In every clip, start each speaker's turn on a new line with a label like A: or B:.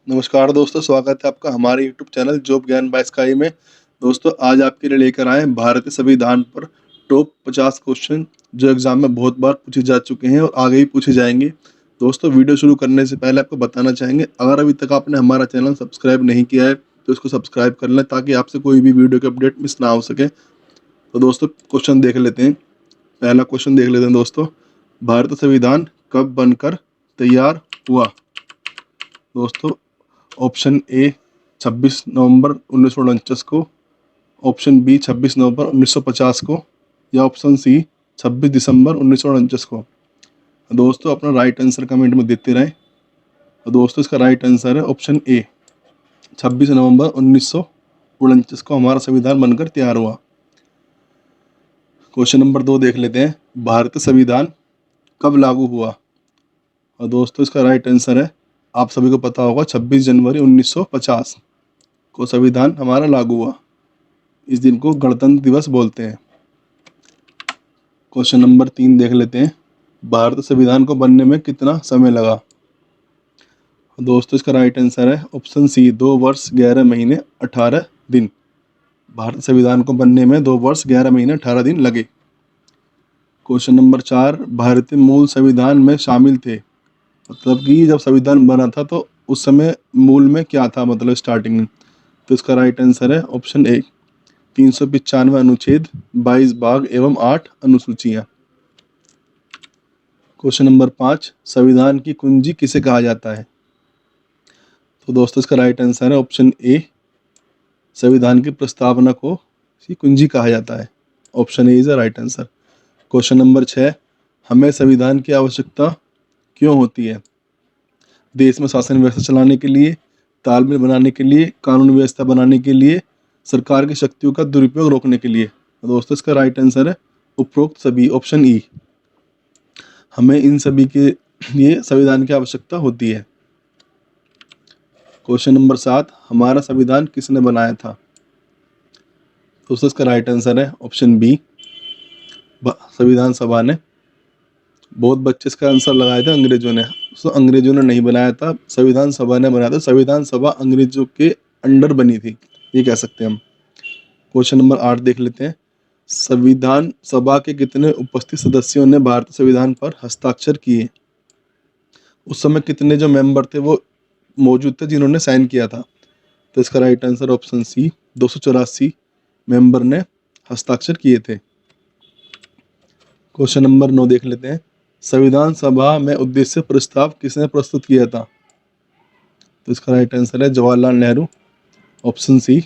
A: नमस्कार दोस्तों, स्वागत है आपका हमारे यूट्यूब चैनल जॉब ज्ञान बाय स्काई में। दोस्तों आज आपके लिए लेकर आए हैं भारतीय संविधान पर टॉप 50 क्वेश्चन जो एग्जाम में बहुत बार पूछे जा चुके हैं और आगे भी पूछे जाएंगे। दोस्तों वीडियो शुरू करने से पहले आपको बताना चाहेंगे, अगर अभी तक आपने हमारा चैनल सब्सक्राइब नहीं किया है तो इसको सब्सक्राइब कर लें ताकि आपसे कोई भी वीडियो की अपडेट मिस ना हो सके। तो दोस्तों क्वेश्चन देख लेते हैं। पहला क्वेश्चन देख लेते हैं दोस्तों, भारतीय संविधान कब बनकर तैयार हुआ? दोस्तों ऑप्शन ए 26 नवंबर 1949 को, ऑप्शन बी 26 नवंबर 1950 को, या ऑप्शन सी 26 दिसंबर 1949 को। दोस्तों अपना राइट आंसर कमेंट में देते रहें। तो दोस्तों इसका राइट आंसर है ऑप्शन ए 26 नवंबर 1949 को हमारा संविधान बनकर तैयार हुआ। क्वेश्चन नंबर 2 देख लेते हैं, भारतीय संविधान कब लागू हुआ? और दोस्तों इसका राइट आंसर है, आप सभी को पता होगा, 26 जनवरी 1950 को संविधान हमारा लागू हुआ। इस दिन को गणतंत्र दिवस बोलते हैं। क्वेश्चन नंबर 3 देख लेते हैं, भारतीय संविधान को बनने में कितना समय लगा? दोस्तों इसका राइट आंसर है ऑप्शन सी 2 वर्ष 11 महीने 18 दिन। भारतीय संविधान को बनने में 2 वर्ष 11 महीने 18 दिन लगे। क्वेश्चन नंबर 4, भारतीय मूल संविधान में शामिल थे, मतलब कि जब संविधान बना था तो उस समय मूल में क्या था, मतलब स्टार्टिंग में। तो इसका राइट आंसर है ऑप्शन ए 395 अनुच्छेद, 22 भाग एवं 8 अनुसूचियां। क्वेश्चन नंबर 5, संविधान की कुंजी किसे कहा जाता है? तो दोस्तों इसका राइट आंसर है ऑप्शन ए, संविधान की प्रस्तावना को इसकी कुंजी कहा जाता है। Option A is the right answer. Question number 6, हमें संविधान की आवश्यकता क्यों होती है? देश में शासन व्यवस्था चलाने के लिए, तालमेल बनाने के लिए, कानून व्यवस्था बनाने के लिए, सरकार की शक्तियों का दुरुपयोग रोकने के लिए। दोस्तों इसका राइट आंसर है उपरोक्त सभी, ऑप्शन ई। हमें इन सभी के लिए संविधान की आवश्यकता होती है। क्वेश्चन नंबर 7, हमारा संविधान किसने बनाया था? दोस्तों इसका राइट आंसर है ऑप्शन बी, संविधान सभा ने। बहुत बच्चे इसका आंसर लगाए थे अंग्रेजों ने, तो अंग्रेजों ने नहीं बनाया था, संविधान सभा ने बनाया था। संविधान सभा अंग्रेजों के अंडर बनी थी, ये कह सकते हैं हम। क्वेश्चन नंबर 8 देख लेते हैं, संविधान सभा के कितने उपस्थित सदस्यों ने भारतीय संविधान पर हस्ताक्षर किए? उस समय कितने जो मेंबर थे वो मौजूद थे जिन्होंने साइन किया था? तो इसका right answer option C 284 member ने हस्ताक्षर किए थे। क्वेश्चन नंबर 9 देख लेते हैं, संविधान सभा में उद्देश्य प्रस्ताव किसने प्रस्तुत किया था? तो इसका राइट आंसर है Jawaharlal Nehru, option C.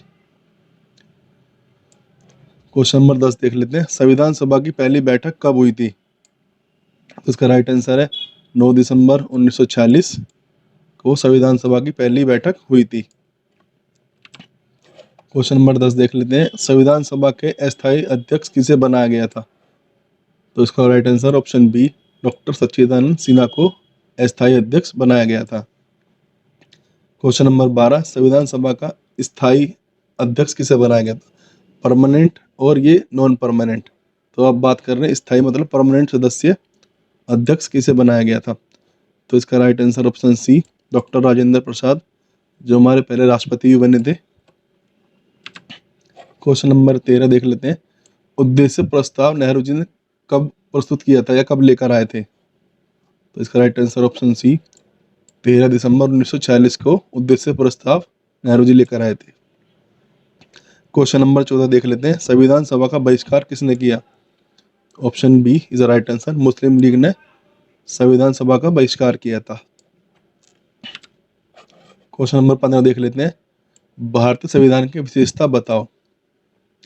A: Question number 10 देख लेते हैं, संविधान सभा की पहली बैठक कब हुई थी? तो इसका राइट आंसर है 9 दिसंबर 1946 को संविधान सभा की पहली बैठक हुई थी। क्वेश्चन नंबर 10 देख लेते हैं, संविधान सभा के अस्थायी अध्यक्ष किसे बनाया गया था? तो इसका right answer option B, doctor Sachchidanand Sinha को अस्थायी अध्यक्ष बनाया गया था। क्वेश्चन नंबर 12, संविधान सभा का स्थायी अध्यक्ष किसे बनाया गया था? परमानेंट और ये नॉन परमानेंट। तो अब बात कर रहे हैं स्थायी मतलब परमानेंट सदस्य अध्यक्ष किसे बनाया गया था? तो इसका right answer option C, doctor Rajendra Prasad, जो हमारे पहले राष्ट्रपति भी बने थे। क्वेश्चन नंबर 13 देख लेते हैं, उद्देश्य प्रस्ताव नेहरू जी ने कब प्रस्तुत किया था या कब लेकर आए थे? तो इसका राइट आंसर ऑप्शन सी, 13 दिसंबर 1946 को उद्देश्य प्रस्ताव नेहरू जी लेकर आए थे। क्वेश्चन नंबर 14 देख लेते हैं, संविधान सभा का बहिष्कार किसने किया? Option B is the right answer, Muslim League ने संविधान सभा का बहिष्कार किया था। क्वेश्चन नंबर 15 देख लेते हैं, भारतीय संविधान की विशेषता बताओ।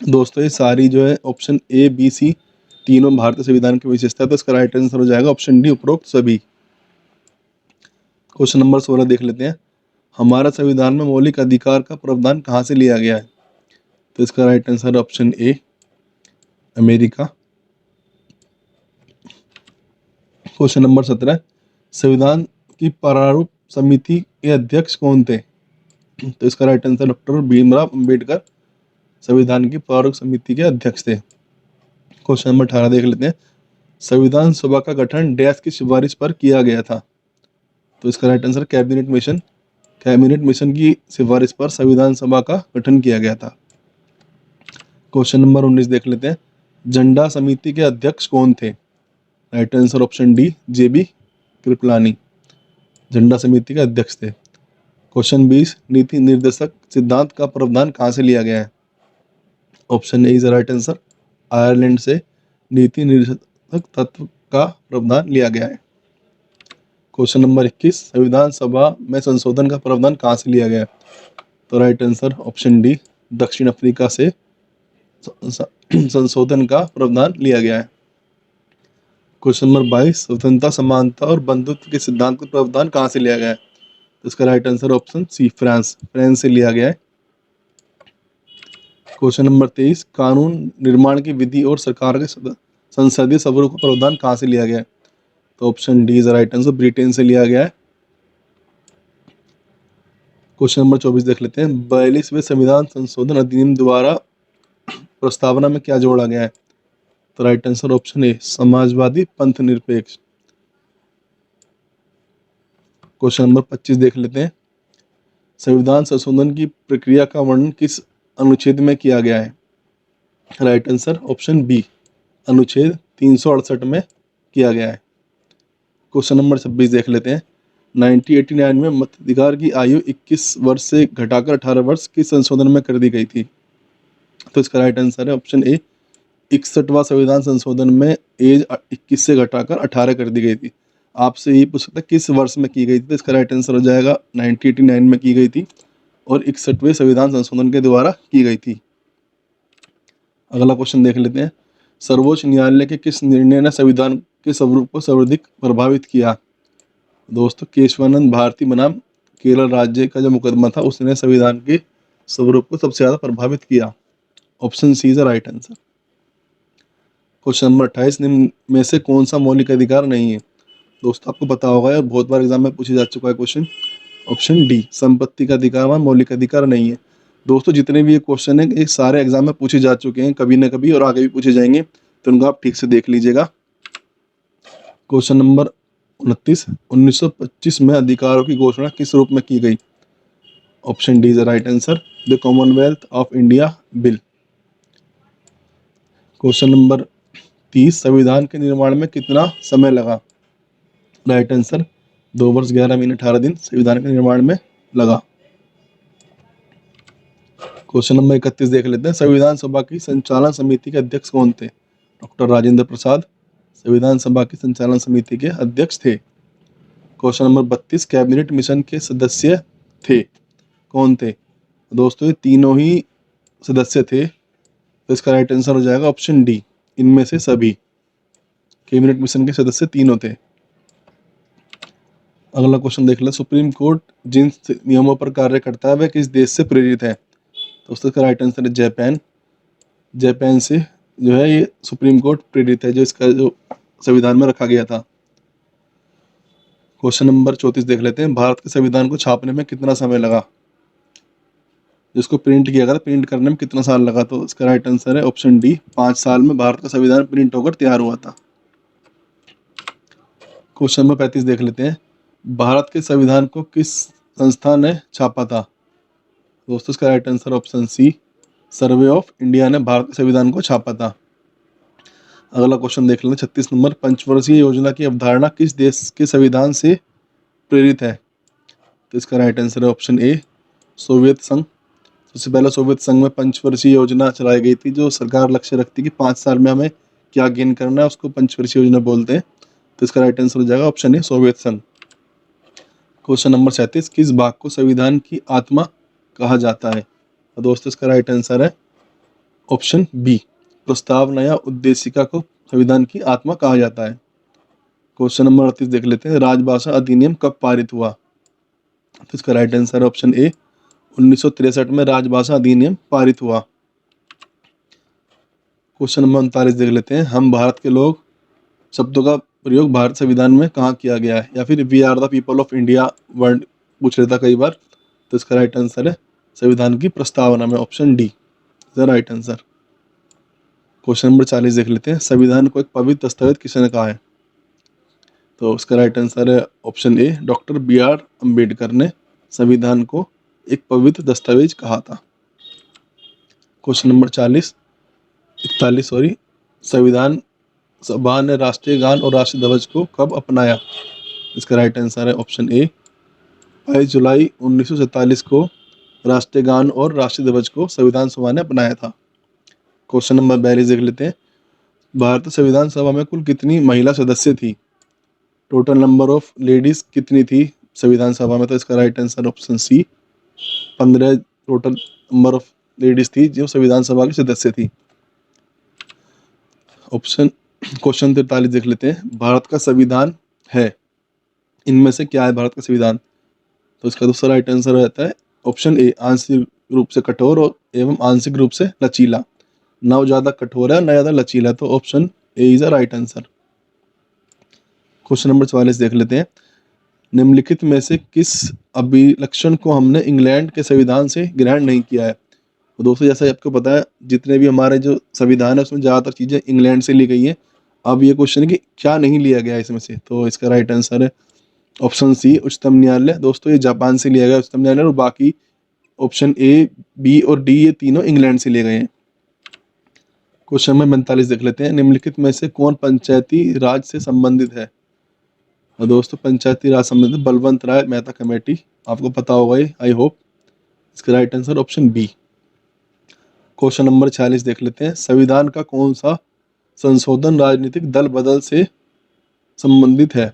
A: दोस्तों ये सारी जो है ऑप्शन ए बी सी तीनों भारतीय संविधान की विशेषता है, तो इसका राइट आंसर हो जाएगा ऑप्शन डी, उपरोक्त सभी। क्वेश्चन नंबर 16 देख लेते हैं, हमारा संविधान में मौलिक अधिकार का प्रावधान कहाँ से लिया गया है? तो इसका right answer option A, America. Question number 17, संविधान की प्रारूप समिति के अध्यक्ष कौन थे? तो इसका right answer doctor Bhimrao Ambedkar संविधान की प्रारूप समिति के अध्यक्ष थे। क्वेश्चन नंबर 18 देख लेते हैं, संविधान सभा का गठन डैश की सिफारिश पर किया गया था? तो इसका right answer cabinet mission cabinet mission की सिफारिश पर संविधान सभा का गठन किया गया था? क्वेश्चन नंबर 19 देख लेते हैं। झंडा समिति के अध्यक्ष कौन थे? राइट आंसर ऑप्शन डी, जेबी कृपलानी झंडा समिति के अध्यक्ष थे। क्वेश्चन 20, नीति निर्देशक सिद्धांत का प्रावधान कहाँ से लिया गया है? Option A is right answer, Ireland से नीति निर्देशक तत्व का प्रावधान लिया गया है। क्वेश्चन नंबर 21, संविधान सभा में संशोधन का प्रावधान कहाँ से लिया गया है? तो राइट आंसर ऑप्शन डी, दक्षिण अफ्रीका से संशोधन का प्रावधान लिया गया है। क्वेश्चन नंबर 22, स्वतंत्रता, समानता और बंधुत्व के सिद्धांत का प्रावधान कहाँ से लिया गया है? तो इसका right answer option C, France से लिया गया है। क्वेश्चन नंबर 23, कानून निर्माण की विधि और सरकार के संसदीय सभ्यों का प्रावधान कहाँ से लिया गया है? तो option D is right answer, Britain से लिया गया है। क्वेश्चन नंबर 24 देख लेते हैं। 42वें संविधान संशोधन अधिनियम द्वारा प्रस्तावना में क्या जोड़ा गया है? तो right answer option A, Samajwadi पंथ निरपेक्ष। क्वेश्चन नंबर 25 देख लेते हैं। संविधान संशोधन की प्रक्रिया का वर्णन किस अनुच्छेद में किया गया है? राइट आंसर ऑप्शन बी, अनुच्छेद 368 में किया गया है। क्वेश्चन नंबर 26 देख लेते हैं। 1989 में मताधिकार की आयु 21 वर्ष से घटाकर 18 वर्ष किस संशोधन में कर दी गई थी? तो इसका राइट आंसर है ऑप्शन ए, 61वां संविधान संशोधन में एज 21 से घटाकर 18 कर दी गई थी। आपसे ये पूछ सकता है किस वर्ष में की गई थी, तो इसका राइट आंसर हो जाएगा 1989 में की गई थी और 61वें संविधान संशोधन के द्वारा की गई थी। अगला क्वेश्चन देख लेते हैं। सर्वोच्च न्यायालय के किस निर्णय ने संविधान के स्वरूप को सर्वाधिक प्रभावित किया? दोस्तों, केशवानंद भारती बनाम केरल राज्य का जो मुकदमा था उसने संविधान के स्वरूप को सबसे ज़्यादा प्रभावित किया। Option C is right answer. Question number 28, निम्न में से कौन सा मौलिक अधिकार नहीं है? दोस्तों, आपको पता होगा और बहुत बार एग्जाम में पूछा जा चुका है क्वेश्चन। ऑप्शन डी, संपत्ति का अधिकार व मौलिक अधिकार नहीं है। दोस्तों, जितने भी ये क्वेश्चन है ये सारे एग्जाम में पूछे जा चुके हैं कभी ना कभी और आगे भी पूछे जाएंगे, तो उनको आप ठीक से देख लीजिएगा। क्वेश्चन नंबर 29, 1925 में अधिकारों की घोषणा किस रूप में की गई? Option D is right answer, the Commonwealth of India bill. Question number 30, संविधान के निर्माण में कितना समय लगा? राइट आंसर, 2 वर्ष 11 महीने 18 दिन संविधान के निर्माण में लगा। क्वेश्चन नंबर 31 देख लेते हैं। संविधान सभा की संचालन समिति के अध्यक्ष कौन थे? डॉक्टर राजेंद्र प्रसाद संविधान सभा की संचालन समिति के अध्यक्ष थे। क्वेश्चन नंबर 32, कैबिनेट मिशन के सदस्य थे कौन थे? दोस्तों, ये तीनों ही सदस्य थे, तो इसका राइट आंसर हो जाएगा ऑप्शन डी, इनमें से सभी। कैबिनेट मिशन के सदस्य तीनों थे। अगला क्वेश्चन देख ले। सुप्रीम कोर्ट जिन नियमों पर कार्य करता है वह किस देश से प्रेरित है? दोस्तों, इसका राइट आंसर है जापान। जापान से जो है ये सुप्रीम कोर्ट प्रेरित है, जो इसका जो संविधान में रखा गया था। क्वेश्चन नंबर 34 देख लेते हैं। भारत के संविधान को छापने में कितना समय लगा? जिसको प्रिंट किया गया था, प्रिंट करने में कितना साल लगा? तो इसका राइट आंसर है ऑप्शन डी, 5 साल में भारत का संविधान प्रिंट होकर तैयार हुआ था। क्वेश्चन नंबर 35 देख लेते हैं। भारत के संविधान को किस संस्था ने छापा था? दोस्तों, इसका right answer option C, survey of India ने भारत के संविधान को छापा था। अगला क्वेश्चन देख लेते हैं 36 नंबर। पंचवर्षीय योजना की अवधारणा किस देश के संविधान से प्रेरित है? तो इसका राइट आंसर है ऑप्शन ए, सोवियत संघ। सबसे पहले सोवियत संघ में पंचवर्षीय योजना चलाई गई थी, जो सरकार लक्ष्य रखती है कि 5 साल में हमें क्या गेन करना है, उसको पंचवर्षीय योजना बोलते हैं। तो इसका राइट आंसर हो जाएगा ऑप्शन ए, सोवियत संघ। क्वेश्चन नंबर 37, किस भाग को संविधान की आत्मा कहा जाता है? तो दोस्तों, इसका राइट आंसर है ऑप्शन बी, प्रस्तावना या उद्देशिका को संविधान की आत्मा कहा जाता है। क्वेश्चन नंबर 38 देख लेते हैं। राजभाषा अधिनियम कब पारित हुआ? तो इसका राइट आंसर है ऑप्शन ए, 1963 में राजभाषा अधिनियम पारित हुआ। क्वेश्चन नंबर 39 देख लेते हैं। हम भारत के लोग शब्दों का प्रयोग भारत संविधान में कहाँ किया गया है? या फिर we are the people of India word पूछ लेता कई बार, तो इसका राइट आंसर है संविधान की प्रस्तावना में, option D the right answer. Question number 40 देख लेते हैं। संविधान को एक पवित्र दस्तावेज किसने कहा है? तो उसका राइट आंसर है option A, doctor B R Ambedkar ने संविधान को एक पवित्र दस्तावेज कहा था? क्वेश्चन नंबर 41 सॉरी, संविधान सभा ने राष्ट्रीय गान और राष्ट्रीय ध्वज को कब अपनाया? इसका राइट आंसर है ऑप्शन ए 22 जुलाई 1947 को राष्ट्रीय गान और राष्ट्रीय ध्वज को संविधान सभा ने अपनाया था। क्वेश्चन नंबर 42 देख लेते हैं। भारतीय संविधान सभा में कुल कितनी महिला सदस्य थी? टोटल नंबर ऑफ लेडीज कितनी थी संविधान सभा में? तो इसका right answer option C 15 total number of ladies थी जो संविधान सभा की सदस्य थी। क्वेश्चन 43 देख लेते हैं। भारत का संविधान है, इनमें से क्या है भारत का संविधान? तो इसका दूसरा राइट आंसर रहता है ऑप्शन ए आंशिक रूप से कठोर और एवं आंशिक रूप से लचीला। ना ज्यादा कठोर है ना ज्यादा लचीला, तो option A is the right answer. Question number 44 देख लेते हैं। निम्नलिखित में से किस अभिलक्षण को हमने इंग्लैंड के संविधान से ग्रहण नहीं किया है? तो दोस्तों जैसा आपको पता है जितने भी हमारे जो संविधान है उसमें ज़्यादातर चीज़ें इंग्लैंड से ली गई हैं। अब ये क्वेश्चन है कि क्या नहीं लिया गया इसमें से, तो इसका राइट आंसर है ऑप्शन सी उच्चतम न्यायालय। दोस्तों ये जापान से लिया गया उच्चतम न्यायालय, और बाकी ऑप्शन ए, बी और डी ये तीनों इंग्लैंड से लिए गए हैं। क्वेश्चन नंबर 45 देख लेते हैं। निम्नलिखित में से कौन पंचायती राज से संबंधित है? और दोस्तों पंचायती राज संबंधित बलवंत राय मेहता कमेटी, आपको पता होगा ये, आई होप। इसका right answer option B. Question number 46 देख लेते हैं। संविधान का कौन सा संशोधन राजनीतिक दल बदल से संबंधित है?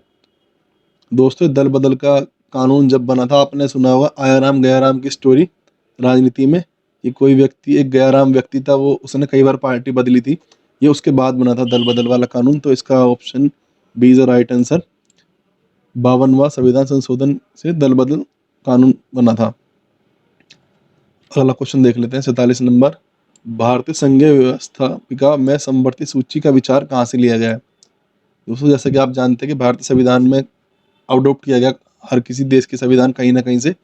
A: दोस्तों दल बदल का कानून जब बना था, आपने सुना होगा आयाराम गयाराम की स्टोरी राजनीति में। ये कोई व्यक्ति, एक गयाराम व्यक्ति था, वो उसने कई बार पार्टी बदली थी, ये उसके बाद बना था दल बदल वाला कानून। तो इसका option B is the right answer. 52वां संविधान संशोधन से दल बदल कानून बना था। अगला क्वेश्चन देख लेते हैं 47 नंबर। भारतीय संघीय व्यवस्थापिका में समवर्ती सूची का विचार कहाँ से लिया गया है? दोस्तों जैसा कि आप जानते हैं कि भारतीय संविधान में अडोप्ट किया गया हर किसी देश के संविधान कहीं ना कहीं से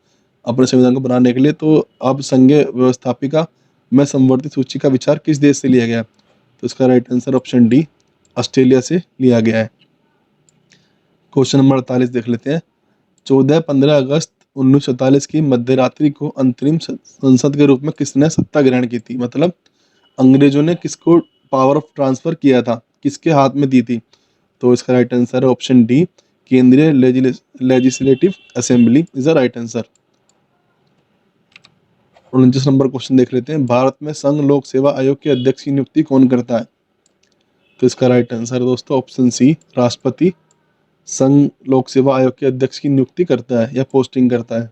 A: अपने संविधान को बनाने के लिए। तो अब संघीय व्यवस्थापिका में समवर्ती सूची का विचार किस देश से लिया गया? तो इसका right answer option D Australia से लिया गया है। क्वेश्चन नंबर 48 देख लेते हैं। 14-15 अगस्त 1947 की मध्यरात्रि को अंतरिम संसद के रूप में किसने सत्ता ग्रहण की थी? मतलब अंग्रेजों ने किसको पावर ऑफ ट्रांसफर किया था, किसके हाथ में दी थी? तो इसका राइट आंसर है ऑप्शन डी केंद्रीय legislative assembly is the right answer. 49 number question देख लेते हैं। भारत में संघ लोक सेवा आयोग के अध्यक्ष की नियुक्ति कौन करता है? तो इसका राइट आंसर दोस्तों ऑप्शन सी राष्ट्रपति संघ लोक सेवा आयोग के अध्यक्ष की नियुक्ति करता है या पोस्टिंग करता है।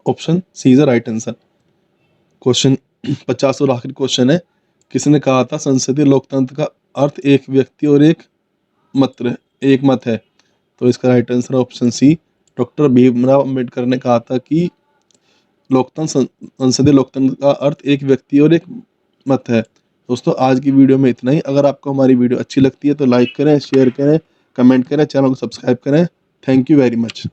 A: Option C is the right answer. Question 50 और आखिरी क्वेश्चन है। किसने कहा था संसदीय लोकतंत्र का अर्थ एक व्यक्ति और एक मत है? तो इसका right answer option C doctor Bhimrao Ambedkar ने कहा था कि संसदीय लोकतंत्र का अर्थ एक व्यक्ति और एक मत है। दोस्तों आज की वीडियो में इतना ही। अगर आपको हमारी वीडियो अच्छी लगती है तो लाइक करें, शेयर करें, कमेंट करें, चैनल को सब्सक्राइब करें। Thank you very much.